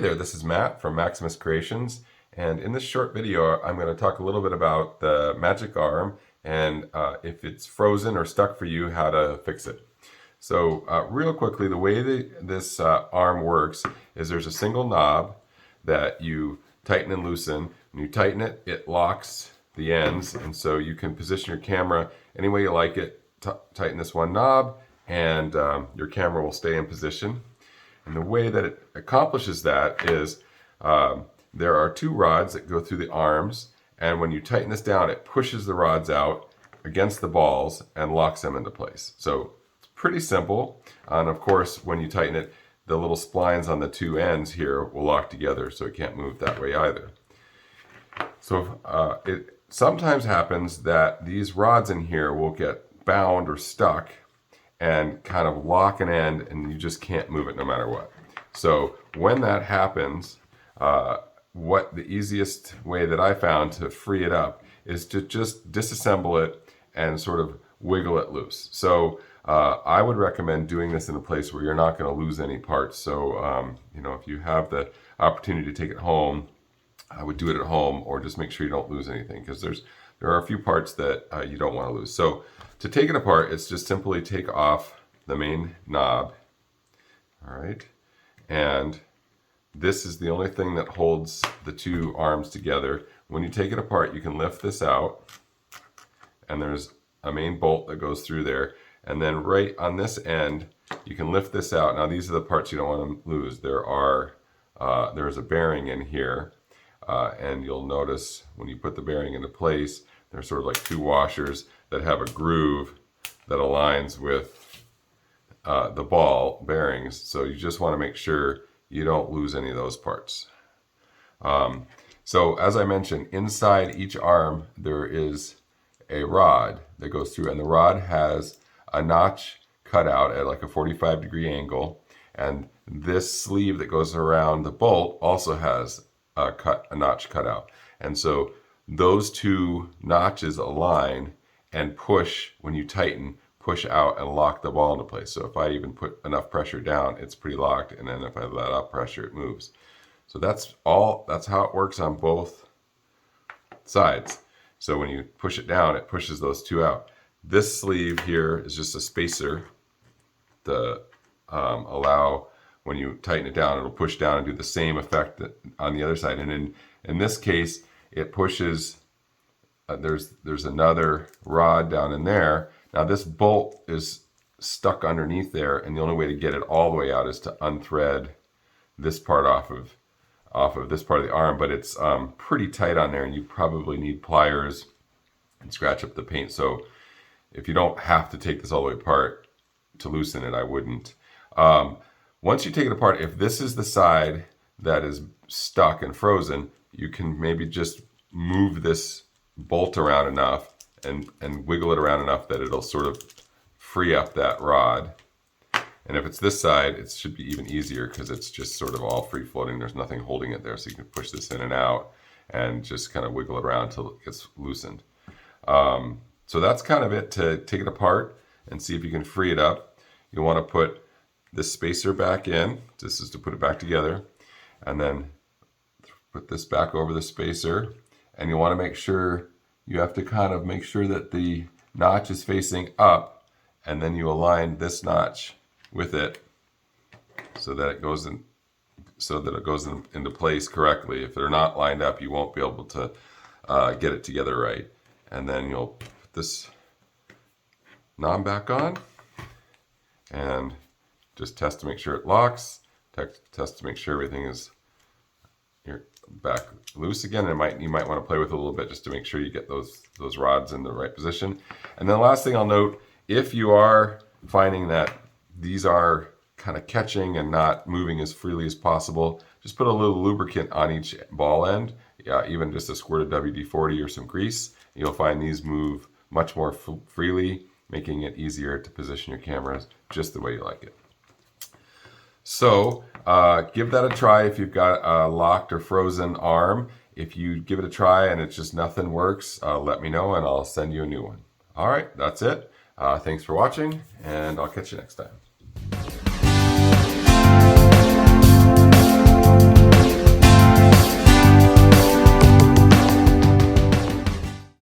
there, this is Matt from Maximus Creations, and in this short video I'm going to talk a little bit about the magic arm and if it's frozen or stuck for you, how to fix it. So real quickly, the way that this arm works is there's a single knob that you tighten and loosen. When you tighten it, it locks the ends, and so you can position your camera any way you like it. Tighten this one knob and your camera will stay in position. And the way that it accomplishes that is there are two rods that go through the arms, and when you tighten this down, it pushes the rods out against the balls and locks them into place. So it's pretty simple. And of course, when you tighten it, the little splines on the two ends here will lock together, so it can't move that way either. So it sometimes happens that these rods in here will get bound or stuck and kind of lock an end, and you just can't move it no matter what. So when that happens, what the easiest way that I found to free it up is to just disassemble it and sort of wiggle it loose. So I would recommend doing this in a place where you're not going to lose any parts. So you know, if you have the opportunity to take it home, I would do it at home, or just make sure you don't lose anything, because there are a few parts that you don't want to lose. So to take it apart, it's just simply take off the main knob. All right, and this is the only thing that holds the two arms together. When you take it apart, you can lift this out, and there's a main bolt that goes through there. And then right on this end, you can lift this out. Now these are the parts you don't want to lose. There's a bearing in here, and you'll notice when you put the bearing into place, there's sort of like two washers that have a groove that aligns with the ball bearings. So you just want to make sure you don't lose any of those parts. So as I mentioned, inside each arm there is a rod that goes through, and the rod has a notch cut out at like a 45-degree angle, and this sleeve that goes around the bolt also has a notch cut out. And so those two notches align and push, when you tighten, push out and lock the ball into place. So if I even put enough pressure down, it's pretty locked, and then if I let up pressure, it moves. So that's how it works on both sides. So when you push it down, it pushes those two out. This sleeve here is just a spacer to allow, when you tighten it down, it'll push down and do the same effect on the other side. And in this case, it pushes, there's another rod down in there. Now this bolt is stuck underneath there, and the only way to get it all the way out is to unthread this part off of this part of the arm, but it's pretty tight on there, and you probably need pliers and scratch up the paint. So if you don't have to take this all the way apart to loosen it, I wouldn't. Once you take it apart, if this is the side that is stuck and frozen, you can maybe just move this bolt around enough and wiggle it around enough that it'll sort of free up that rod. And if it's this side, it should be even easier, because it's just sort of all free floating. There's nothing holding it there, so you can push this in and out and just kind of wiggle it around until it gets loosened. So that's kind of it to take it apart and see if you can free it up. You want to put this spacer back in. This is to put it back together, and then put this back over the spacer. And you want to make sure, you have to kind of make sure that the notch is facing up, and then you align this notch with it so that it goes into place correctly. If they're not lined up, you won't be able to get it together right. And then you'll put this knob back on and just test to make sure it locks, test to make sure everything is back loose again. You might want to play with it a little bit just to make sure you get those rods in the right position. And then the last thing I'll note, if you are finding that these are kind of catching and not moving as freely as possible, just put a little lubricant on each ball end, even just a squirt of WD-40 or some grease. You'll find these move much more freely, making it easier to position your cameras just the way you like it. So give that a try if you've got a locked or frozen arm. If you give it a try and it's just nothing works, let me know and I'll send you a new one. All right, that's it. Thanks for watching, and I'll catch you next time.